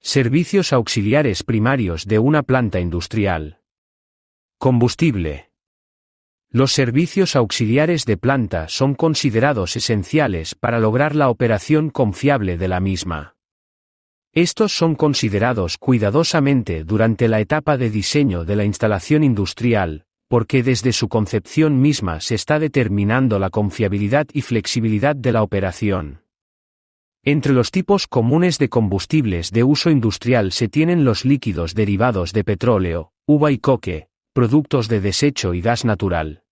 Servicios auxiliares primarios de una planta industrial. Combustible. Los servicios auxiliares de planta son considerados esenciales para lograr la operación confiable de la misma. Estos son considerados cuidadosamente durante la etapa de diseño de la instalación industrial, porque desde su concepción misma se está determinando la confiabilidad y flexibilidad de la operación. Entre los tipos comunes de combustibles de uso industrial se tienen los líquidos derivados de petróleo, uva y coque, productos de desecho y gas natural.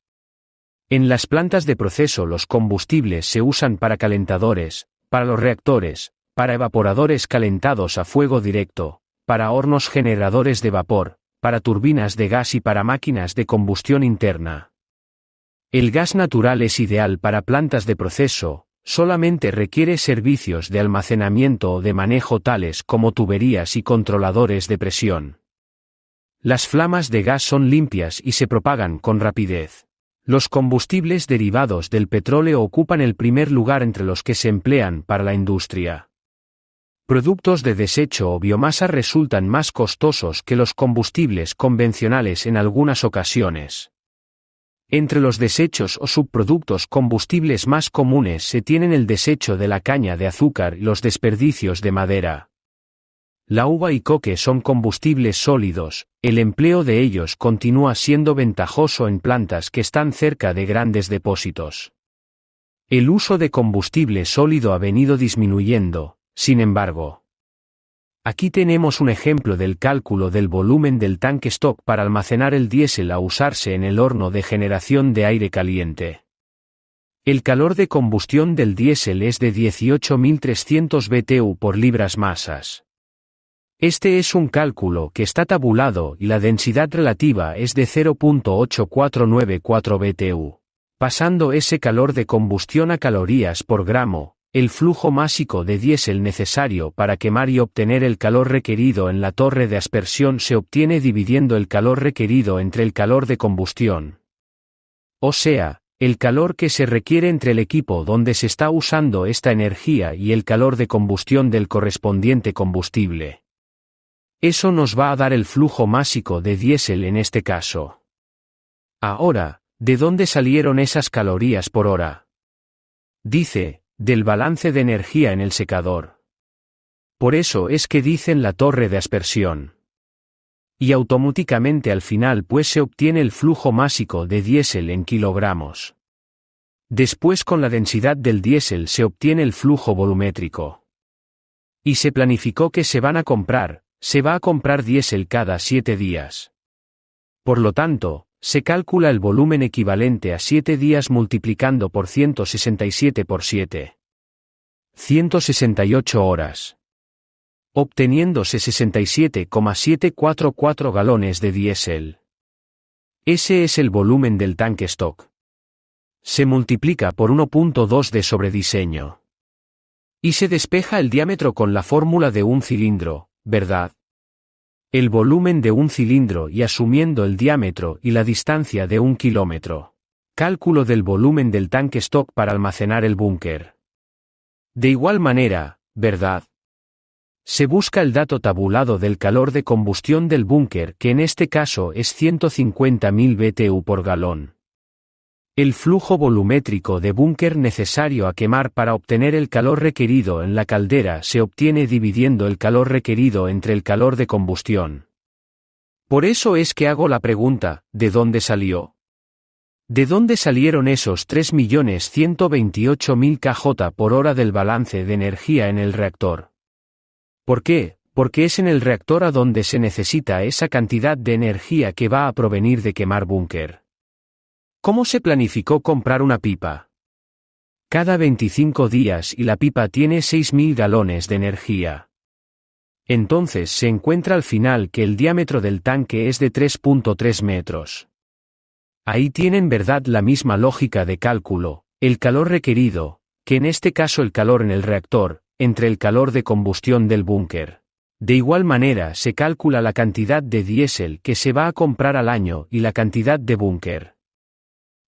En las plantas de proceso los combustibles se usan para calentadores, para los reactores, para evaporadores calentados a fuego directo, para hornos generadores de vapor, para turbinas de gas y para máquinas de combustión interna. El gas natural es ideal para plantas de proceso, solamente requiere servicios de almacenamiento o de manejo tales como tuberías y controladores de presión. Las flamas de gas son limpias y se propagan con rapidez. Los combustibles derivados del petróleo ocupan el primer lugar entre los que se emplean para la industria. Productos de desecho o biomasa resultan más costosos que los combustibles convencionales en algunas ocasiones. Entre los desechos o subproductos combustibles más comunes se tienen el desecho de la caña de azúcar y los desperdicios de madera. La uva y coque son combustibles sólidos, el empleo de ellos continúa siendo ventajoso en plantas que están cerca de grandes depósitos. El uso de combustible sólido ha venido disminuyendo, sin embargo. Aquí tenemos un ejemplo del cálculo del volumen del tanque stock para almacenar el diésel a usarse en el horno de generación de aire caliente. El calor de combustión del diésel es de 18.300 BTU por libras masas. Este es un cálculo que está tabulado y la densidad relativa es de 0.8494 BTU. Pasando ese calor de combustión a calorías por gramo, el flujo másico de diésel necesario para quemar y obtener el calor requerido en la torre de aspersión se obtiene dividiendo el calor requerido entre el calor de combustión. O sea, el calor que se requiere entre el equipo donde se está usando esta energía y el calor de combustión del correspondiente combustible. Eso nos va a dar el flujo másico de diésel en este caso. Ahora, ¿de dónde salieron esas calorías por hora? Dice, del balance de energía en el secador. Por eso es que dicen la torre de aspersión. Y automáticamente al final pues se obtiene el flujo másico de diésel en kilogramos. Después con la densidad del diésel se obtiene el flujo volumétrico. Y se planificó que se va a comprar diésel cada 7 días. Por lo tanto, se calcula el volumen equivalente a 7 días multiplicando por 167 por 7. 168 horas. Obteniéndose 67,744 galones de diésel. Ese es el volumen del tanque stock. Se multiplica por 1.2 de sobrediseño. Y se despeja el diámetro con la fórmula de un cilindro, ¿verdad? El volumen de un cilindro y asumiendo el diámetro y la distancia de 1 kilómetro. Cálculo del volumen del tanque stock para almacenar el búnker. De igual manera, ¿verdad? Se busca el dato tabulado del calor de combustión del búnker que en este caso es 150.000 BTU por galón. El flujo volumétrico de búnker necesario a quemar para obtener el calor requerido en la caldera se obtiene dividiendo el calor requerido entre el calor de combustión. Por eso es que hago la pregunta, ¿de dónde salió? ¿De dónde salieron esos 3.128.000 kJ por hora del balance de energía en el reactor? ¿Por qué? Porque es en el reactor a donde se necesita esa cantidad de energía que va a provenir de quemar búnker. ¿Cómo se planificó comprar una pipa? Cada 25 días y la pipa tiene 6.000 galones de energía. Entonces se encuentra al final que el diámetro del tanque es de 3.3 metros. Ahí tienen verdad la misma lógica de cálculo, el calor requerido, que en este caso el calor en el reactor, entre el calor de combustión del búnker. De igual manera se calcula la cantidad de diésel que se va a comprar al año y la cantidad de búnker.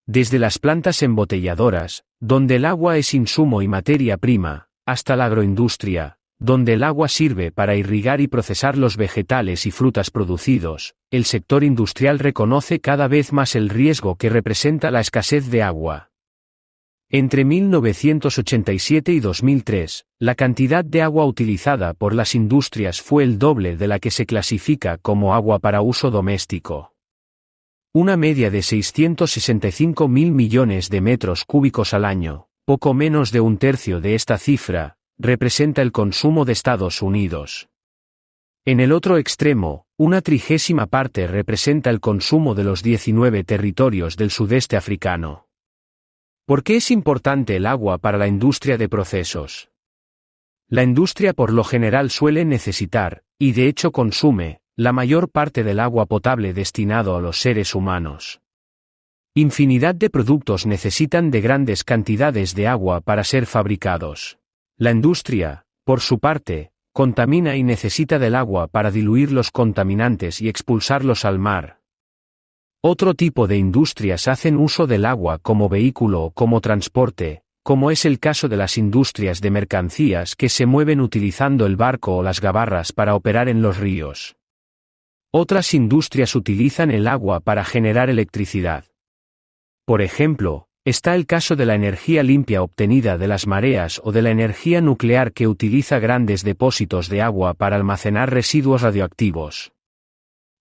Desde las plantas embotelladoras, donde el agua es insumo y materia prima, hasta la agroindustria, donde el agua sirve para irrigar y procesar los vegetales y frutas producidos, el sector industrial reconoce cada vez más el riesgo que representa la escasez de agua. Entre 1987 y 2003, la cantidad de agua utilizada por las industrias fue el doble de la que se clasifica como agua para uso doméstico. Una media de 665.000 millones de metros cúbicos al año, poco menos de un tercio de esta cifra, representa el consumo de Estados Unidos. En el otro extremo, una 30ª parte representa el consumo de los 19 territorios del sudeste africano. ¿Por qué es importante el agua para la industria de procesos? La industria por lo general suele necesitar, y de hecho consume, la mayor parte del agua potable destinado a los seres humanos. Infinidad de productos necesitan de grandes cantidades de agua para ser fabricados. La industria, por su parte, contamina y necesita del agua para diluir los contaminantes y expulsarlos al mar. Otro tipo de industrias hacen uso del agua como vehículo o como transporte, como es el caso de las industrias de mercancías que se mueven utilizando el barco o las gabarras para operar en los ríos. Otras industrias utilizan el agua para generar electricidad. Por ejemplo, está el caso de la energía limpia obtenida de las mareas o de la energía nuclear que utiliza grandes depósitos de agua para almacenar residuos radioactivos.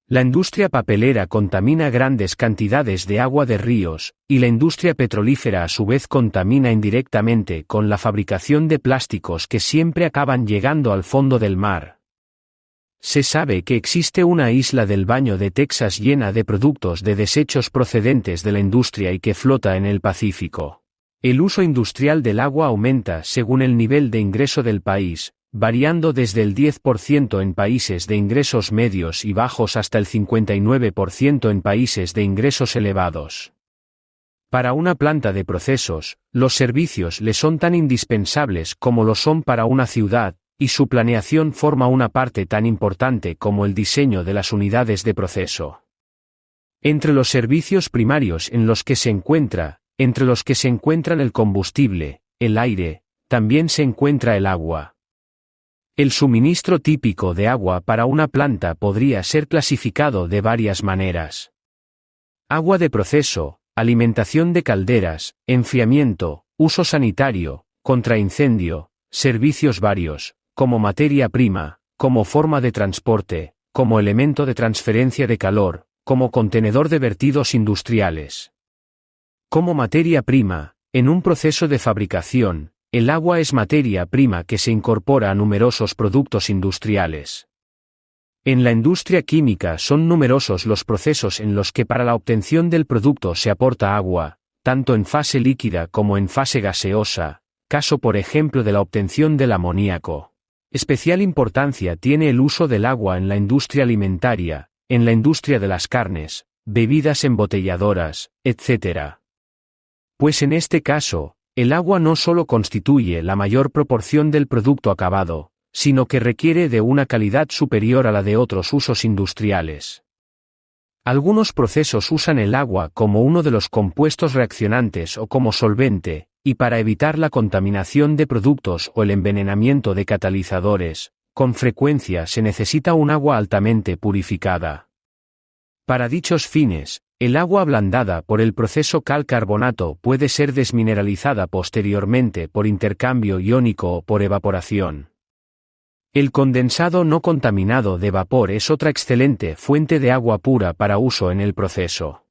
La industria papelera contamina grandes cantidades de agua de ríos, y la industria petrolífera a su vez contamina indirectamente con la fabricación de plásticos que siempre acaban llegando al fondo del mar. Se sabe que existe una isla del Baño de Texas llena de productos de desechos procedentes de la industria y que flota en el Pacífico. El uso industrial del agua aumenta según el nivel de ingreso del país, variando desde el 10% en países de ingresos medios y bajos hasta el 59% en países de ingresos elevados. Para una planta de procesos, los servicios le son tan indispensables como lo son para una ciudad, y su planeación forma una parte tan importante como el diseño de las unidades de proceso. Entre los servicios primarios en los que se encuentran el combustible, el aire, también se encuentra el agua. El suministro típico de agua para una planta podría ser clasificado de varias maneras. Agua de proceso, alimentación de calderas, enfriamiento, uso sanitario, contraincendio, servicios varios, como materia prima, como forma de transporte, como elemento de transferencia de calor, como contenedor de vertidos industriales. Como materia prima, en un proceso de fabricación, el agua es materia prima que se incorpora a numerosos productos industriales. En la industria química son numerosos los procesos en los que para la obtención del producto se aporta agua, tanto en fase líquida como en fase gaseosa, caso por ejemplo de la obtención del amoníaco. Especial importancia tiene el uso del agua en la industria alimentaria, en la industria de las carnes, bebidas embotelladoras, etc. Pues en este caso, el agua no solo constituye la mayor proporción del producto acabado, sino que requiere de una calidad superior a la de otros usos industriales. Algunos procesos usan el agua como uno de los compuestos reaccionantes o como solvente, y para evitar la contaminación de productos o el envenenamiento de catalizadores, con frecuencia se necesita un agua altamente purificada. Para dichos fines, el agua ablandada por el proceso cal-carbonato puede ser desmineralizada posteriormente por intercambio iónico o por evaporación. El condensado no contaminado de vapor es otra excelente fuente de agua pura para uso en el proceso.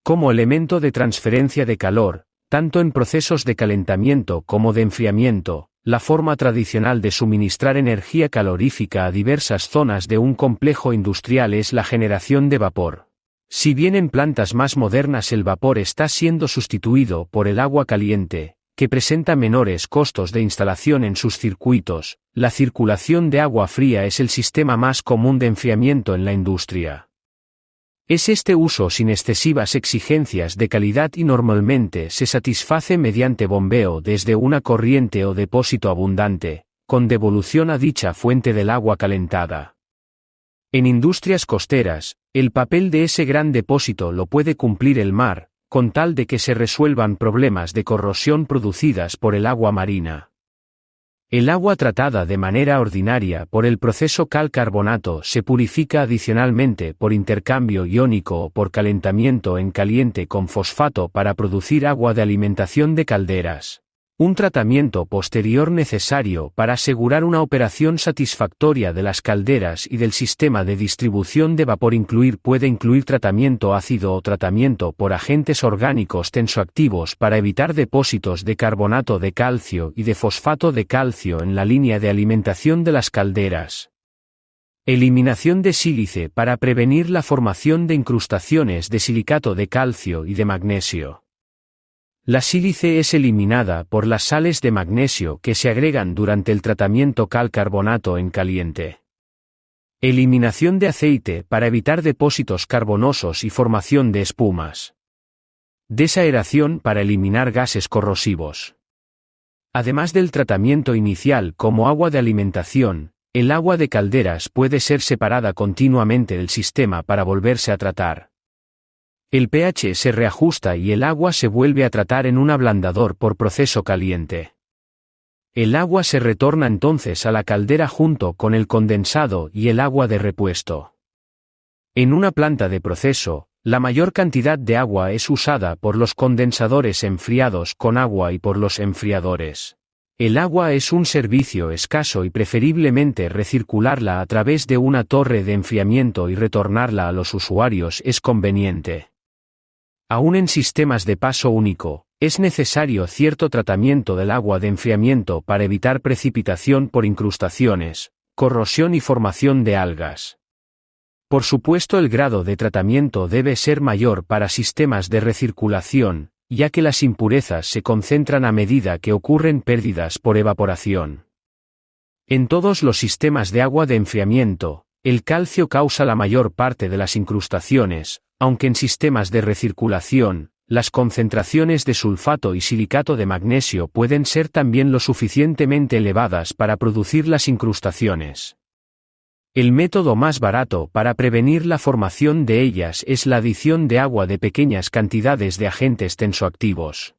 Como elemento de transferencia de calor, tanto en procesos de calentamiento como de enfriamiento, la forma tradicional de suministrar energía calorífica a diversas zonas de un complejo industrial es la generación de vapor. Si bien en plantas más modernas el vapor está siendo sustituido por el agua caliente, que presenta menores costos de instalación en sus circuitos, la circulación de agua fría es el sistema más común de enfriamiento en la industria. Es este uso sin excesivas exigencias de calidad y normalmente se satisface mediante bombeo desde una corriente o depósito abundante, con devolución a dicha fuente del agua calentada. En industrias costeras, el papel de ese gran depósito lo puede cumplir el mar, con tal de que se resuelvan problemas de corrosión producidas por el agua marina. El agua tratada de manera ordinaria por el proceso cal-carbonato se purifica adicionalmente por intercambio iónico o por calentamiento en caliente con fosfato para producir agua de alimentación de calderas. Un tratamiento posterior necesario para asegurar una operación satisfactoria de las calderas y del sistema de distribución de vapor puede incluir tratamiento ácido o tratamiento por agentes orgánicos tensoactivos para evitar depósitos de carbonato de calcio y de fosfato de calcio en la línea de alimentación de las calderas. Eliminación de sílice para prevenir la formación de incrustaciones de silicato de calcio y de magnesio. La sílice es eliminada por las sales de magnesio que se agregan durante el tratamiento cal-carbonato en caliente. Eliminación de aceite para evitar depósitos carbonosos y formación de espumas. Desaeración para eliminar gases corrosivos. Además del tratamiento inicial como agua de alimentación, el agua de calderas puede ser separada continuamente del sistema para volverse a tratar. El pH se reajusta y el agua se vuelve a tratar en un ablandador por proceso caliente. El agua se retorna entonces a la caldera junto con el condensado y el agua de repuesto. En una planta de proceso, la mayor cantidad de agua es usada por los condensadores enfriados con agua y por los enfriadores. El agua es un servicio escaso y preferiblemente recircularla a través de una torre de enfriamiento y retornarla a los usuarios es conveniente. Aún en sistemas de paso único, es necesario cierto tratamiento del agua de enfriamiento para evitar precipitación por incrustaciones, corrosión y formación de algas. Por supuesto, el grado de tratamiento debe ser mayor para sistemas de recirculación, ya que las impurezas se concentran a medida que ocurren pérdidas por evaporación. En todos los sistemas de agua de enfriamiento, el calcio causa la mayor parte de las incrustaciones, aunque en sistemas de recirculación, las concentraciones de sulfato y silicato de magnesio pueden ser también lo suficientemente elevadas para producir las incrustaciones. El método más barato para prevenir la formación de ellas es la adición de agua de pequeñas cantidades de agentes tensoactivos.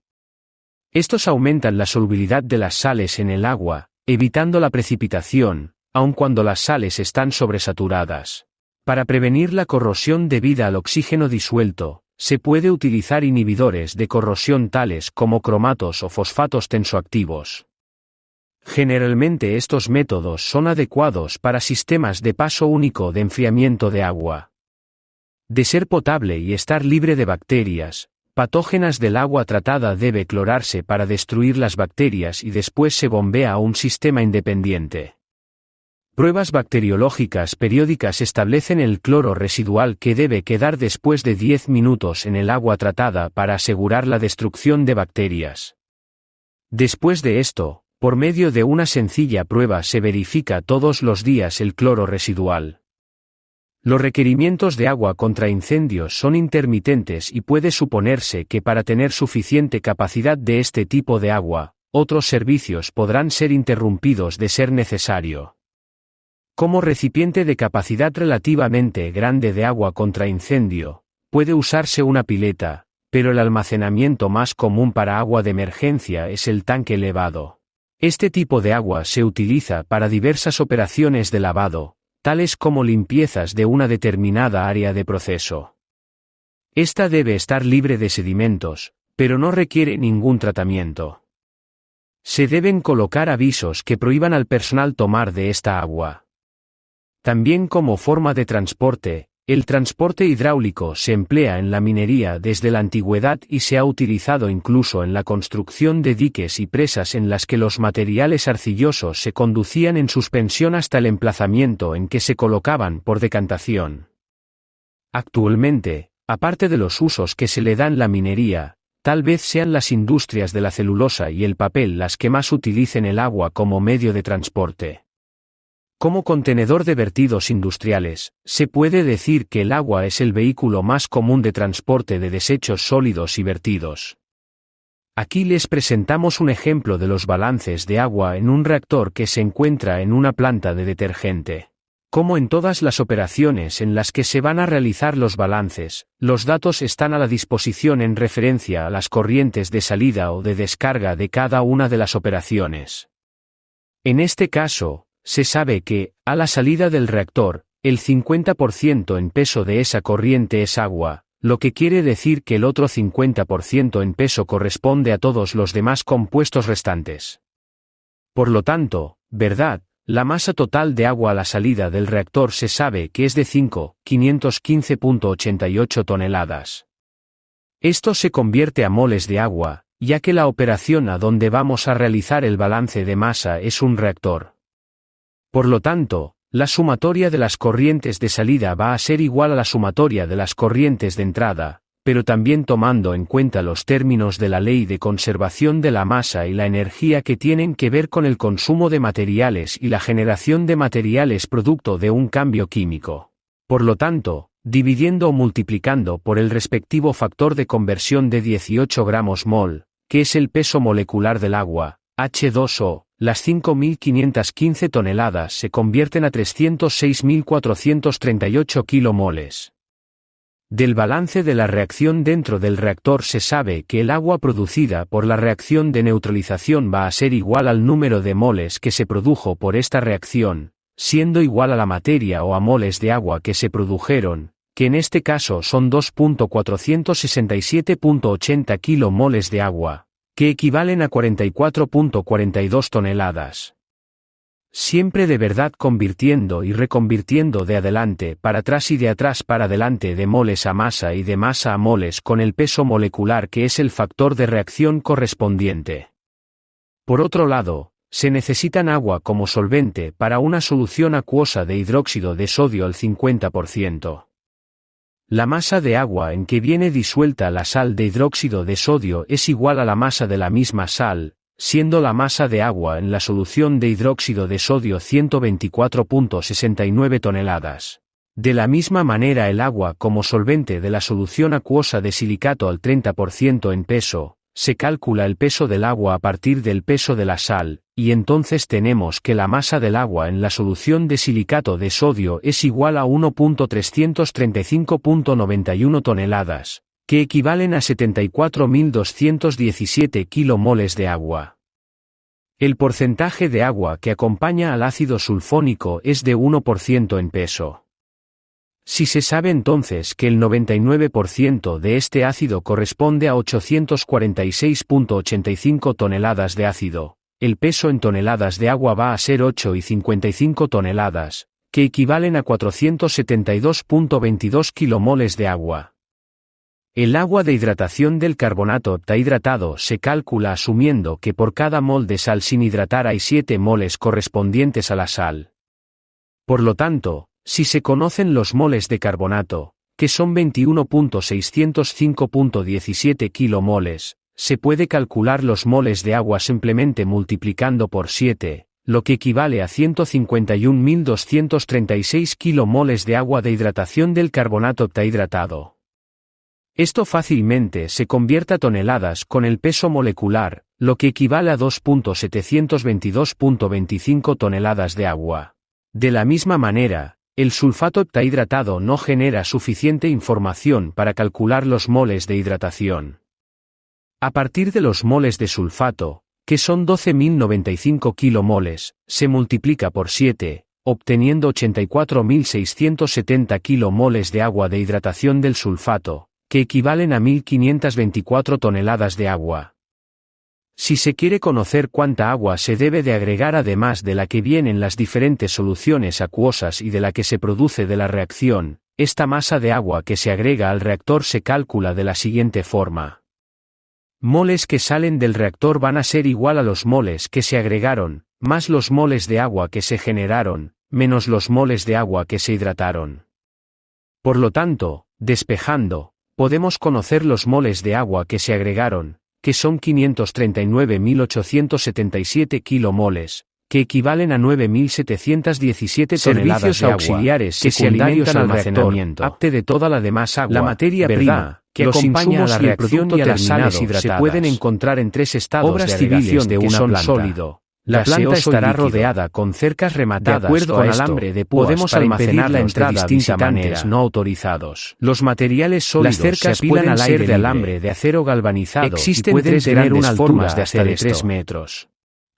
Estos aumentan la solubilidad de las sales en el agua, evitando la precipitación, aun cuando las sales están sobresaturadas. Para prevenir la corrosión debida al oxígeno disuelto, se puede utilizar inhibidores de corrosión tales como cromatos o fosfatos tensoactivos. Generalmente estos métodos son adecuados para sistemas de paso único de enfriamiento de agua. De ser potable y estar libre de bacterias patógenas del agua tratada debe clorarse para destruir las bacterias y después se bombea a un sistema independiente. Pruebas bacteriológicas periódicas establecen el cloro residual que debe quedar después de 10 minutos en el agua tratada para asegurar la destrucción de bacterias. Después de esto, por medio de una sencilla prueba se verifica todos los días el cloro residual. Los requerimientos de agua contra incendios son intermitentes y puede suponerse que para tener suficiente capacidad de este tipo de agua, otros servicios podrán ser interrumpidos de ser necesario. Como recipiente de capacidad relativamente grande de agua contra incendio, puede usarse una pileta, pero el almacenamiento más común para agua de emergencia es el tanque elevado. Este tipo de agua se utiliza para diversas operaciones de lavado, tales como limpiezas de una determinada área de proceso. Esta debe estar libre de sedimentos, pero no requiere ningún tratamiento. Se deben colocar avisos que prohíban al personal tomar de esta agua. También como forma de transporte, el transporte hidráulico se emplea en la minería desde la antigüedad y se ha utilizado incluso en la construcción de diques y presas en las que los materiales arcillosos se conducían en suspensión hasta el emplazamiento en que se colocaban por decantación. Actualmente, aparte de los usos que se le dan la minería, tal vez sean las industrias de la celulosa y el papel las que más utilicen el agua como medio de transporte. Como contenedor de vertidos industriales, se puede decir que el agua es el vehículo más común de transporte de desechos sólidos y vertidos. Aquí les presentamos un ejemplo de los balances de agua en un reactor que se encuentra en una planta de detergente. Como en todas las operaciones en las que se van a realizar los balances, los datos están a la disposición en referencia a las corrientes de salida o de descarga de cada una de las operaciones. En este caso, se sabe que, a la salida del reactor, el 50% en peso de esa corriente es agua, lo que quiere decir que el otro 50% en peso corresponde a todos los demás compuestos restantes. Por lo tanto, ¿verdad? La masa total de agua a la salida del reactor se sabe que es de 515.88 toneladas. Esto se convierte a moles de agua, ya que la operación a donde vamos a realizar el balance de masa es un reactor. Por lo tanto, la sumatoria de las corrientes de salida va a ser igual a la sumatoria de las corrientes de entrada, pero también tomando en cuenta los términos de la ley de conservación de la masa y la energía que tienen que ver con el consumo de materiales y la generación de materiales producto de un cambio químico. Por lo tanto, dividiendo o multiplicando por el respectivo factor de conversión de 18 gramos mol, que es el peso molecular del agua, H2O, las 5.515 toneladas se convierten a 306.438 kilomoles. Del balance de la reacción dentro del reactor se sabe que el agua producida por la reacción de neutralización va a ser igual al número de moles que se produjo por esta reacción, siendo igual a la materia o a moles de agua que se produjeron, que en este caso son 2.467.80 kilomoles de agua, que equivalen a 44.42 toneladas. Siempre de verdad convirtiendo y reconvirtiendo de adelante para atrás y de atrás para adelante de moles a masa y de masa a moles con el peso molecular que es el factor de reacción correspondiente. Por otro lado, se necesitan agua como solvente para una solución acuosa de hidróxido de sodio al 50%. La masa de agua en que viene disuelta la sal de hidróxido de sodio es igual a la masa de la misma sal, siendo la masa de agua en la solución de hidróxido de sodio 124.69 toneladas. De la misma manera el agua como solvente de la solución acuosa de silicato al 30% en peso, se calcula el peso del agua a partir del peso de la sal, y entonces tenemos que la masa del agua en la solución de silicato de sodio es igual a 1.335.91 toneladas, que equivalen a 74.217 kilomoles de agua. El porcentaje de agua que acompaña al ácido sulfónico es de 1% en peso. Si se sabe entonces que el 99% de este ácido corresponde a 846.85 toneladas de ácido, el peso en toneladas de agua va a ser 8,55 toneladas, que equivalen a 472.22 kilomoles de agua. El agua de hidratación del carbonato heptahidratado se calcula asumiendo que por cada mol de sal sin hidratar hay 7 moles correspondientes a la sal. Por lo tanto, si se conocen los moles de carbonato, que son 21.605.17 kilomoles, se puede calcular los moles de agua simplemente multiplicando por 7, lo que equivale a 151.236 kilomoles de agua de hidratación del carbonato heptahidratado. Esto fácilmente se convierte a toneladas con el peso molecular, lo que equivale a 2.722.25 toneladas de agua. De la misma manera, el sulfato heptahidratado no genera suficiente información para calcular los moles de hidratación. A partir de los moles de sulfato, que son 12.095 kilomoles, se multiplica por 7, obteniendo 84.670 kilomoles de agua de hidratación del sulfato, que equivalen a 1.524 toneladas de agua. Si se quiere conocer cuánta agua se debe de agregar además de la que viene en las diferentes soluciones acuosas y de la que se produce de la reacción, esta masa de agua que se agrega al reactor se calcula de la siguiente forma. Moles que salen del reactor van a ser igual a los moles que se agregaron, más los moles de agua que se generaron, menos los moles de agua que se hidrataron. Por lo tanto, despejando, podemos conocer los moles de agua que se agregaron, que son 539.877 kilomoles, que equivalen a 9.717 toneladas de agua, auxiliares que se alimentan al almacenamiento, apte de toda la demás agua. La materia prima, que acompaña a la reacción y a las sales hidratadas, se pueden encontrar en 3 estados obras de civiles de una planta. Sólido. La planta estará rodeada con cercas rematadas de acuerdo con alambre de púas. Podemos almacenar la entrada de visitantes no autorizados. Los materiales sólidos las cercas se apilan al aire de alambre de acero galvanizado. Existen y pueden tener una altura de hasta de 3 metros.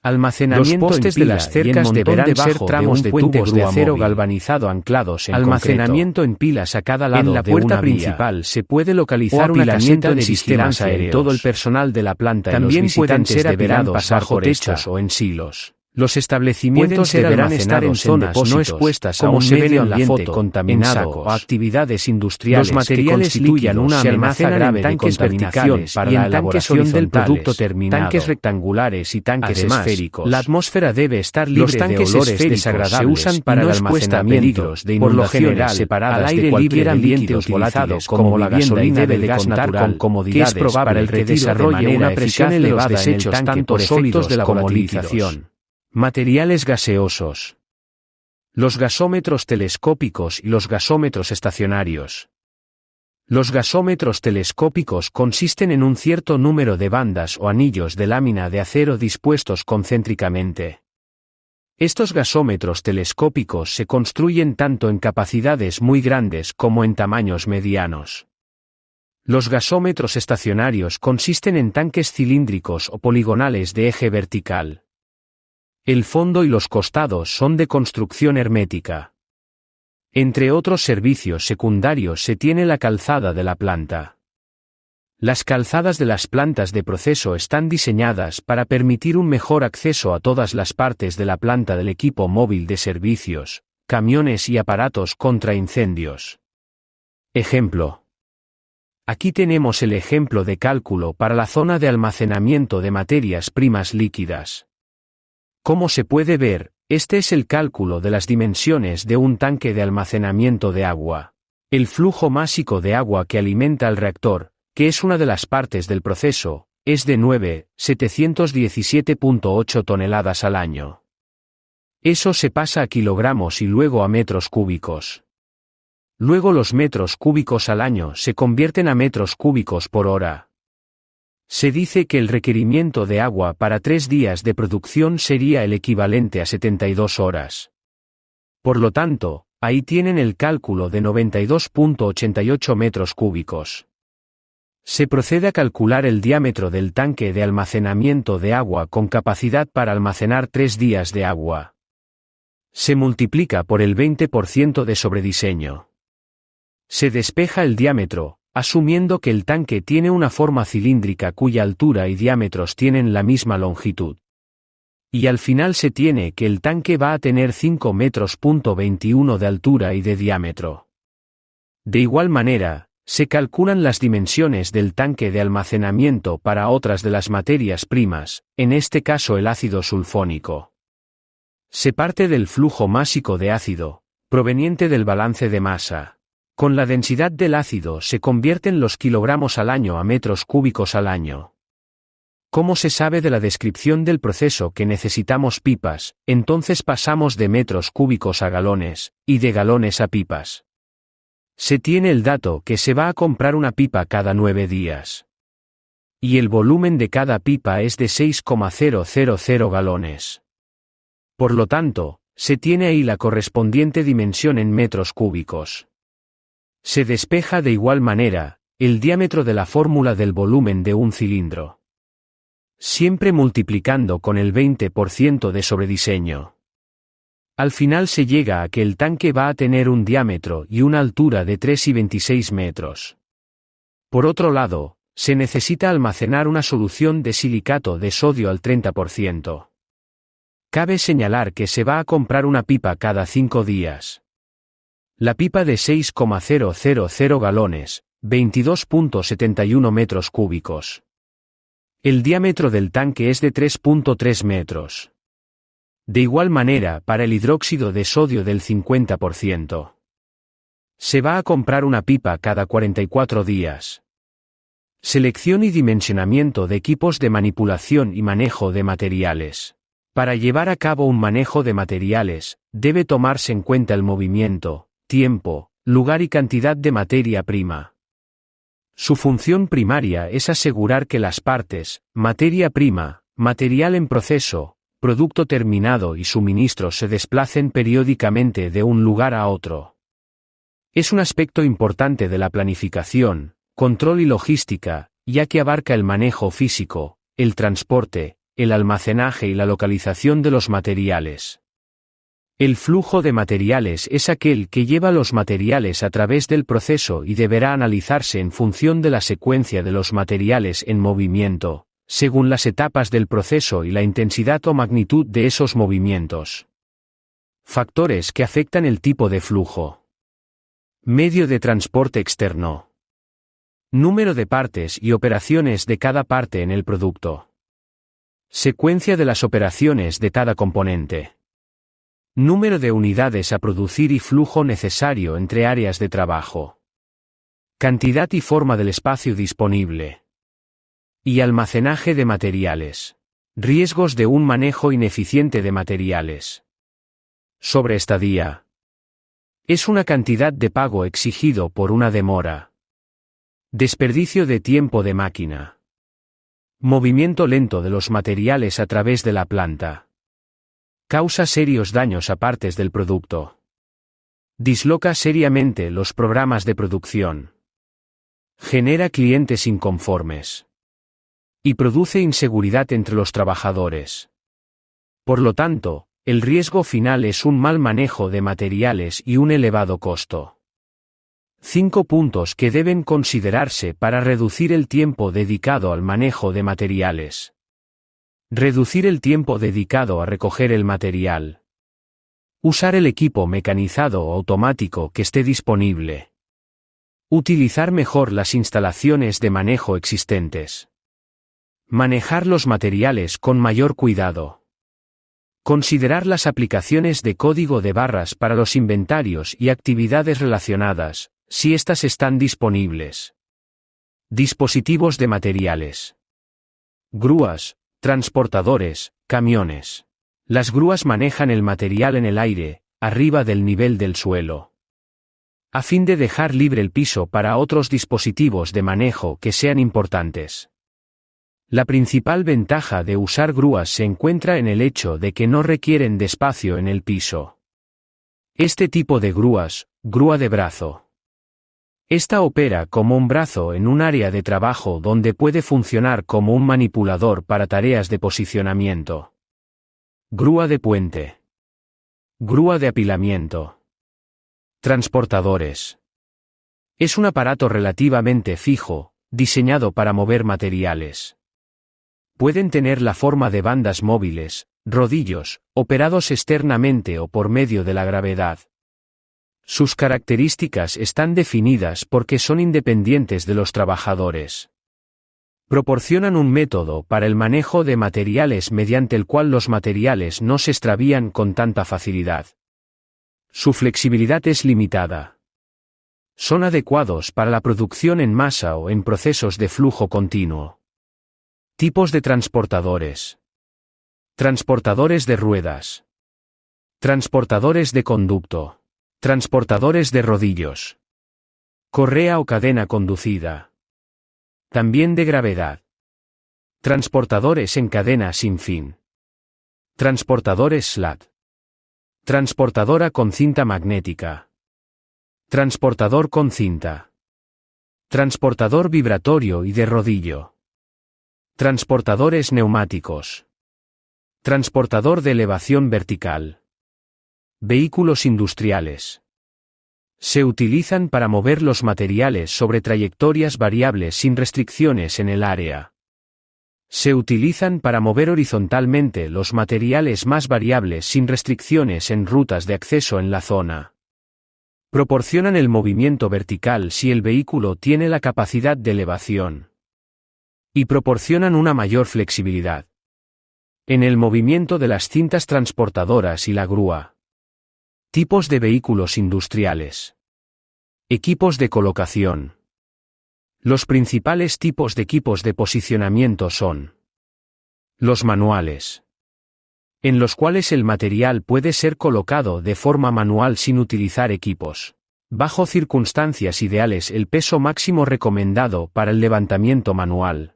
Almacenamiento. Los postes de las cercas deberán ser tramos de tubos de acero galvanizado anclados en almacenamiento en pilas a cada lado. En la puerta principal se puede localizar una caseta de sistemas aéreos. Todo el personal de la planta también pueden ser apilados bajo techos o en silos. Los establecimientos deberán estar en zonas no expuestas como se ve en la foto, contaminado o actividades industriales. Los materiales líquidos una amenaza grave de contaminación para la elaboración del producto terminado. Tanques rectangulares y tanques esféricos. La atmósfera debe estar libre de olores desagradables. Se usan para el almacenamiento de inundaciones separadas al aire libre de ambientes utilizados como la gasolina del gas natural, con comodidades que es probable que desarrolle una presión elevada en el tanque por efectos de la volatilización. Materiales gaseosos. Los gasómetros telescópicos y los gasómetros estacionarios. Los gasómetros telescópicos consisten en un cierto número de bandas o anillos de lámina de acero dispuestos concéntricamente. Estos gasómetros telescópicos se construyen tanto en capacidades muy grandes como en tamaños medianos. Los gasómetros estacionarios consisten en tanques cilíndricos o poligonales de eje vertical. El fondo y los costados son de construcción hermética. Entre otros servicios secundarios se tiene la calzada de la planta. Las calzadas de las plantas de proceso están diseñadas para permitir un mejor acceso a todas las partes de la planta del equipo móvil de servicios, camiones y aparatos contra incendios. Ejemplo. Aquí tenemos el ejemplo de cálculo para la zona de almacenamiento de materias primas líquidas. Como se puede ver, este es el cálculo de las dimensiones de un tanque de almacenamiento de agua. El flujo másico de agua que alimenta el reactor, que es una de las partes del proceso, es de 717.8 toneladas al año. Eso se pasa a kilogramos y luego a metros cúbicos. Luego los metros cúbicos al año se convierten a metros cúbicos por hora. Se dice que el requerimiento de agua para 3 días de producción sería el equivalente a 72 horas. Por lo tanto, ahí tienen el cálculo de 92.88 metros cúbicos. Se procede a calcular el diámetro del tanque de almacenamiento de agua con capacidad para almacenar 3 días de agua. Se multiplica por el 20% de sobrediseño. Se despeja el diámetro, asumiendo que el tanque tiene una forma cilíndrica cuya altura y diámetros tienen la misma longitud. Y al final se tiene que el tanque va a tener 5 metros.21 de altura y de diámetro. De igual manera, se calculan las dimensiones del tanque de almacenamiento para otras de las materias primas, en este caso el ácido sulfónico. Se parte del flujo másico de ácido, proveniente del balance de masa. Con la densidad del ácido se convierten los kilogramos al año a metros cúbicos al año. ¿Cómo se sabe de la descripción del proceso que necesitamos pipas? Entonces pasamos de metros cúbicos a galones, y de galones a pipas. Se tiene el dato que se va a comprar una pipa cada 9 días. Y el volumen de cada pipa es de 6,000 galones. Por lo tanto, se tiene ahí la correspondiente dimensión en metros cúbicos. Se despeja de igual manera, el diámetro de la fórmula del volumen de un cilindro. Siempre multiplicando con el 20% de sobrediseño. Al final se llega a que el tanque va a tener un diámetro y una altura de 3,26 metros. Por otro lado, se necesita almacenar una solución de silicato de sodio al 30%. Cabe señalar que se va a comprar una pipa cada 5 días. La pipa de 6,000 galones, 22.71 metros cúbicos. El diámetro del tanque es de 3.3 metros. De igual manera para el hidróxido de sodio del 50%. Se va a comprar una pipa cada 44 días. Selección y dimensionamiento de equipos de manipulación y manejo de materiales. Para llevar a cabo un manejo de materiales, debe tomarse en cuenta el movimiento, tiempo, lugar y cantidad de materia prima. Su función primaria es asegurar que las partes, materia prima, material en proceso, producto terminado y suministro se desplacen periódicamente de un lugar a otro. Es un aspecto importante de la planificación, control y logística, ya que abarca el manejo físico, el transporte, el almacenaje y la localización de los materiales. El flujo de materiales es aquel que lleva los materiales a través del proceso y deberá analizarse en función de la secuencia de los materiales en movimiento, según las etapas del proceso y la intensidad o magnitud de esos movimientos. Factores que afectan el tipo de flujo. Medio de transporte externo. Número de partes y operaciones de cada parte en el producto. Secuencia de las operaciones de cada componente. Número de unidades a producir y flujo necesario entre áreas de trabajo. Cantidad y forma del espacio disponible. Y almacenaje de materiales. Riesgos de un manejo ineficiente de materiales. Sobreestadía. Es una cantidad de pago exigido por una demora. Desperdicio de tiempo de máquina. Movimiento lento de los materiales a través de la planta. Causa serios daños a partes del producto. Disloca seriamente los programas de producción. Genera clientes inconformes. Y produce inseguridad entre los trabajadores. Por lo tanto, el riesgo final es un mal manejo de materiales y un elevado costo. 5 puntos que deben considerarse para reducir el tiempo dedicado al manejo de materiales. Reducir el tiempo dedicado a recoger el material. Usar el equipo mecanizado o automático que esté disponible. Utilizar mejor las instalaciones de manejo existentes. Manejar los materiales con mayor cuidado. Considerar las aplicaciones de código de barras para los inventarios y actividades relacionadas, si éstas están disponibles. Dispositivos de materiales. Grúas, transportadores, camiones. Las grúas manejan el material en el aire, arriba del nivel del suelo, a fin de dejar libre el piso para otros dispositivos de manejo que sean importantes. La principal ventaja de usar grúas se encuentra en el hecho de que no requieren de espacio en el piso. Este tipo de grúas, grúa de brazo. Esta opera como un brazo en un área de trabajo donde puede funcionar como un manipulador para tareas de posicionamiento. Grúa de puente. Grúa de apilamiento. Transportadores. Es un aparato relativamente fijo, diseñado para mover materiales. Pueden tener la forma de bandas móviles, rodillos, operados externamente o por medio de la gravedad. Sus características están definidas porque son independientes de los trabajadores. Proporcionan un método para el manejo de materiales mediante el cual los materiales no se extravían con tanta facilidad. Su flexibilidad es limitada. Son adecuados para la producción en masa o en procesos de flujo continuo. Tipos de transportadores. Transportadores de ruedas. Transportadores de conducto. Transportadores de rodillos. Correa o cadena conducida. También de gravedad. Transportadores en cadena sin fin. Transportadores SLAT. Transportadora con cinta magnética. Transportador con cinta. Transportador vibratorio y de rodillo. Transportadores neumáticos. Transportador de elevación vertical. Vehículos industriales. Se utilizan para mover los materiales sobre trayectorias variables sin restricciones en el área. Se utilizan para mover horizontalmente los materiales más variables sin restricciones en rutas de acceso en la zona. Proporcionan el movimiento vertical si el vehículo tiene la capacidad de elevación. Y proporcionan una mayor flexibilidad en el movimiento de las cintas transportadoras y la grúa. Tipos de vehículos industriales. Equipos de colocación. Los principales tipos de equipos de posicionamiento son los manuales, en los cuales el material puede ser colocado de forma manual sin utilizar equipos. Bajo circunstancias ideales, el peso máximo recomendado para el levantamiento manual,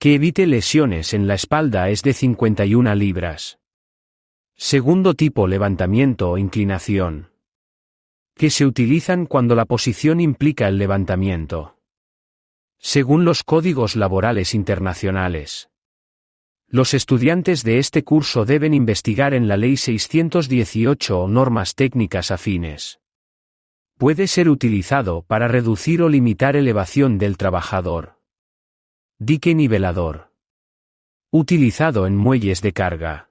que evite lesiones en la espalda, es de 51 libras. Segundo tipo, levantamiento o inclinación, que se utilizan cuando la posición implica el levantamiento. Según los códigos laborales internacionales, Los estudiantes de este curso deben investigar en la Ley 618 o normas técnicas afines. Puede ser utilizado para reducir o limitar elevación del trabajador. Dique nivelador. Utilizado en muelles de carga.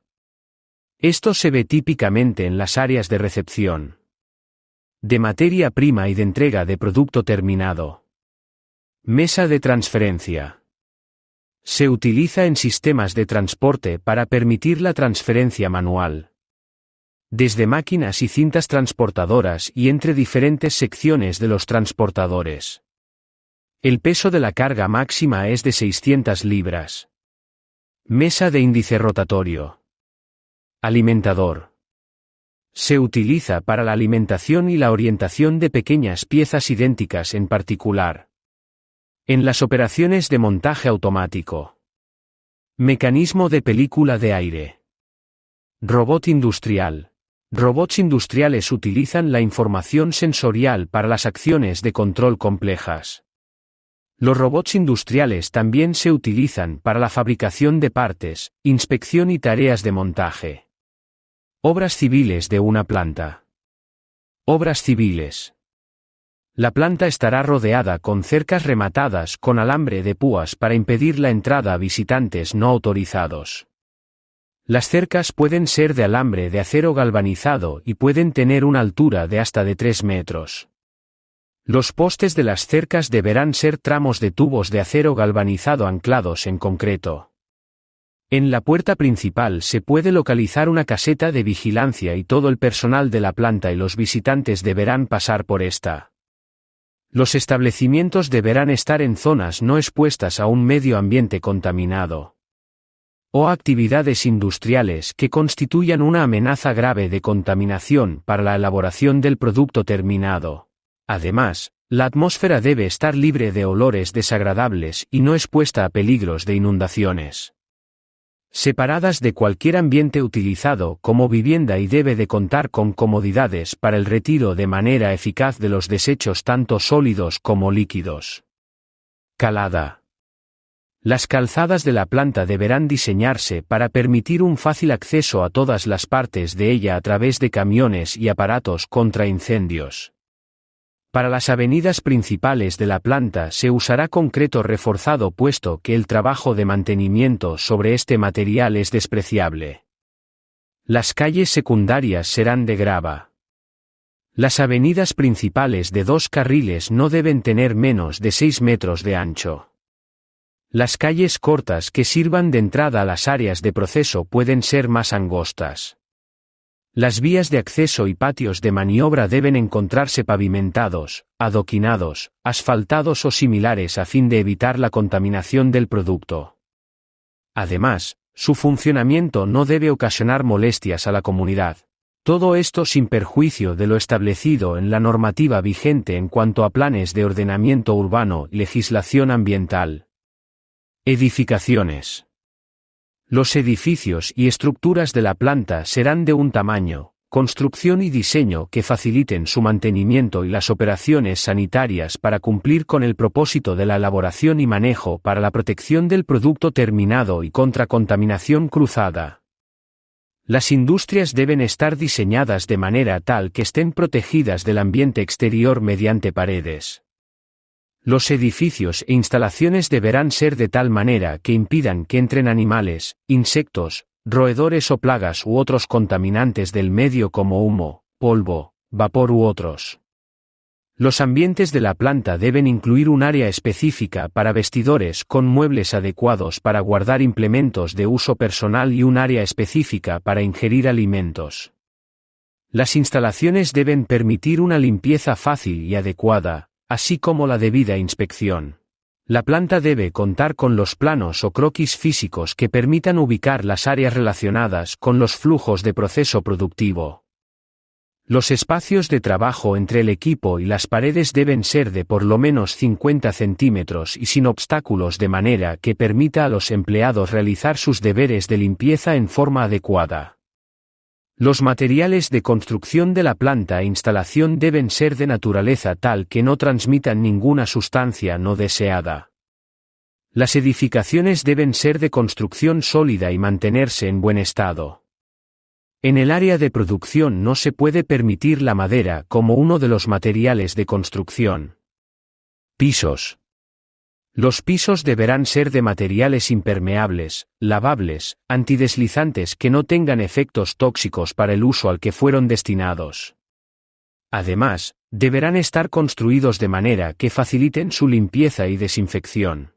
Esto se ve típicamente en las áreas de recepción de materia prima y de entrega de producto terminado. Mesa de transferencia. Se utiliza en sistemas de transporte para permitir la transferencia manual desde máquinas y cintas transportadoras y entre diferentes secciones de los transportadores. El peso de la carga máxima es de 600 libras. Mesa de índice rotatorio. Alimentador. Se utiliza para la alimentación y la orientación de pequeñas piezas idénticas en particular en las operaciones de montaje automático. Mecanismo de película de aire. Robot industrial. Robots industriales utilizan la información sensorial para las acciones de control complejas. Los robots industriales también se utilizan para la fabricación de partes, inspección y tareas de montaje. Obras civiles de una planta. Obras civiles. La planta estará rodeada con cercas rematadas con alambre de púas para impedir la entrada a visitantes no autorizados. Las cercas pueden ser de alambre de acero galvanizado y pueden tener una altura de hasta de 3 metros. Los postes de las cercas deberán ser tramos de tubos de acero galvanizado anclados en concreto. En la puerta principal se puede localizar una caseta de vigilancia y todo el personal de la planta y los visitantes deberán pasar por esta. Los establecimientos deberán estar en zonas no expuestas a un medio ambiente contaminado o actividades industriales que constituyan una amenaza grave de contaminación para la elaboración del producto terminado. Además, la atmósfera debe estar libre de olores desagradables y no expuesta a peligros de inundaciones. Separadas de cualquier ambiente utilizado como vivienda y debe de contar con comodidades para el retiro de manera eficaz de los desechos tanto sólidos como líquidos. Calada. Las calzadas de la planta deberán diseñarse para permitir un fácil acceso a todas las partes de ella a través de camiones y aparatos contra incendios. Para las avenidas principales de la planta se usará concreto reforzado puesto que el trabajo de mantenimiento sobre este material es despreciable. Las calles secundarias serán de grava. Las avenidas principales de 2 carriles no deben tener menos de 6 metros de ancho. Las calles cortas que sirvan de entrada a las áreas de proceso pueden ser más angostas. Las vías de acceso y patios de maniobra deben encontrarse pavimentados, adoquinados, asfaltados o similares a fin de evitar la contaminación del producto. Además, su funcionamiento no debe ocasionar molestias a la comunidad. Todo esto sin perjuicio de lo establecido en la normativa vigente en cuanto a planes de ordenamiento urbano y legislación ambiental. Edificaciones. Los edificios y estructuras de la planta serán de un tamaño, construcción y diseño que faciliten su mantenimiento y las operaciones sanitarias para cumplir con el propósito de la elaboración y manejo para la protección del producto terminado y contra contaminación cruzada. Las industrias deben estar diseñadas de manera tal que estén protegidas del ambiente exterior mediante paredes. Los edificios e instalaciones deberán ser de tal manera que impidan que entren animales, insectos, roedores o plagas u otros contaminantes del medio como humo, polvo, vapor u otros. Los ambientes de la planta deben incluir un área específica para vestidores con muebles adecuados para guardar implementos de uso personal y un área específica para ingerir alimentos. Las instalaciones deben permitir una limpieza fácil y adecuada, así como la debida inspección. La planta debe contar con los planos o croquis físicos que permitan ubicar las áreas relacionadas con los flujos de proceso productivo. Los espacios de trabajo entre el equipo y las paredes deben ser de por lo menos 50 centímetros y sin obstáculos de manera que permita a los empleados realizar sus deberes de limpieza en forma adecuada. Los materiales de construcción de la planta e instalación deben ser de naturaleza tal que no transmitan ninguna sustancia no deseada. Las edificaciones deben ser de construcción sólida y mantenerse en buen estado. En el área de producción no se puede permitir la madera como uno de los materiales de construcción. Pisos. Los pisos deberán ser de materiales impermeables, lavables, antideslizantes que no tengan efectos tóxicos para el uso al que fueron destinados. Además, deberán estar construidos de manera que faciliten su limpieza y desinfección.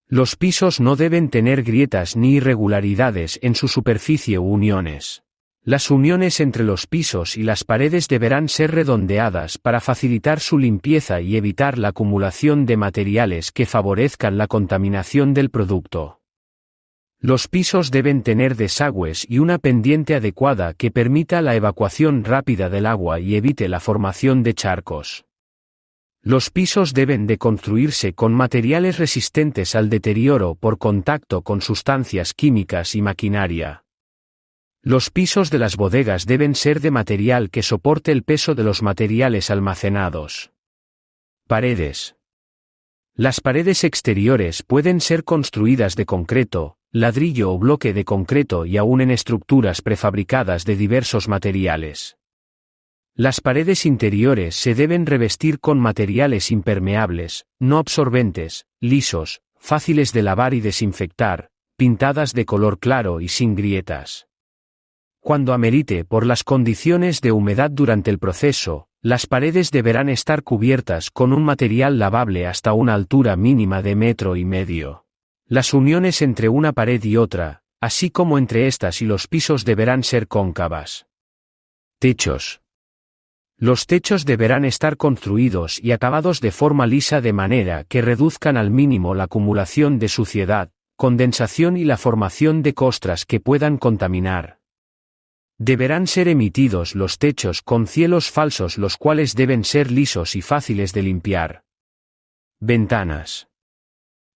Los pisos no deben tener grietas ni irregularidades en su superficie u uniones. Las uniones entre los pisos y las paredes deberán ser redondeadas para facilitar su limpieza y evitar la acumulación de materiales que favorezcan la contaminación del producto. Los pisos deben tener desagües y una pendiente adecuada que permita la evacuación rápida del agua y evite la formación de charcos. Los pisos deben de construirse con materiales resistentes al deterioro por contacto con sustancias químicas y maquinaria. Los pisos de las bodegas deben ser de material que soporte el peso de los materiales almacenados. Paredes. Las paredes exteriores pueden ser construidas de concreto, ladrillo o bloque de concreto y aún en estructuras prefabricadas de diversos materiales. Las paredes interiores se deben revestir con materiales impermeables, no absorbentes, lisos, fáciles de lavar y desinfectar, pintadas de color claro y sin grietas. Cuando amerite por las condiciones de humedad durante el proceso, las paredes deberán estar cubiertas con un material lavable hasta una altura mínima de 1,5 metros. Las uniones entre una pared y otra, así como entre estas y los pisos deberán ser cóncavas. Techos. Los techos deberán estar construidos y acabados de forma lisa de manera que reduzcan al mínimo la acumulación de suciedad, condensación y la formación de costras que puedan contaminar. Deberán ser emitidos los techos con cielos falsos, los cuales deben ser lisos y fáciles de limpiar. Ventanas.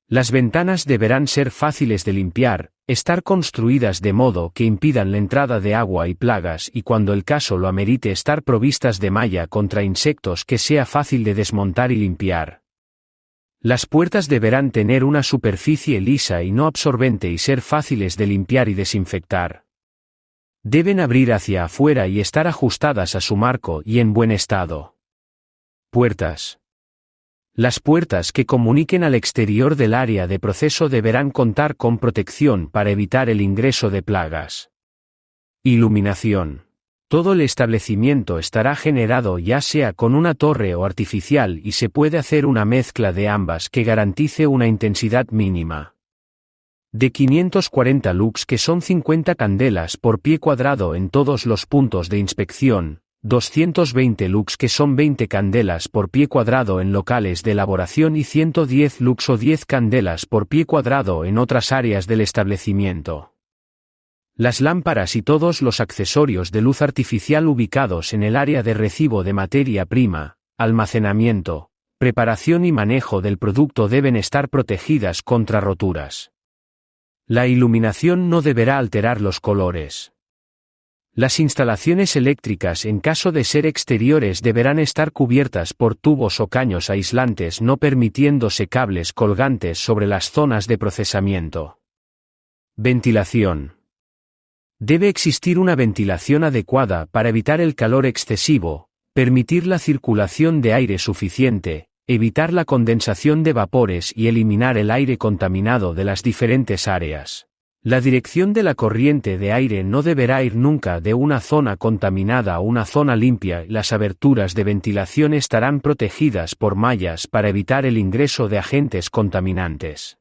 Las ventanas deberán ser fáciles de limpiar, estar construidas de modo que impidan la entrada de agua y plagas y cuando el caso lo amerite estar provistas de malla contra insectos que sea fácil de desmontar y limpiar. Las puertas deberán tener una superficie lisa y no absorbente y ser fáciles de limpiar y desinfectar. Deben abrir hacia afuera y estar ajustadas a su marco y en buen estado. Puertas. Las puertas que comuniquen al exterior del área de proceso deberán contar con protección para evitar el ingreso de plagas. Iluminación. Todo el establecimiento estará generado ya sea con una torre o artificial y se puede hacer una mezcla de ambas que garantice una intensidad mínima. De 540 lux, que son 50 candelas por pie cuadrado en todos los puntos de inspección, 220 lux, que son 20 candelas por pie cuadrado en locales de elaboración y 110 lux o 10 candelas por pie cuadrado en otras áreas del establecimiento. Las lámparas y todos los accesorios de luz artificial ubicados en el área de recibo de materia prima, almacenamiento, preparación y manejo del producto deben estar protegidas contra roturas. La iluminación no deberá alterar los colores. Las instalaciones eléctricas, en caso de ser exteriores, deberán estar cubiertas por tubos o caños aislantes, no permitiéndose cables colgantes sobre las zonas de procesamiento. Ventilación. Debe existir una ventilación adecuada para evitar el calor excesivo, permitir la circulación de aire suficiente, evitar la condensación de vapores y eliminar el aire contaminado de las diferentes áreas. La dirección de la corriente de aire no deberá ir nunca de una zona contaminada a una zona limpia y las aberturas de ventilación estarán protegidas por mallas para evitar el ingreso de agentes contaminantes.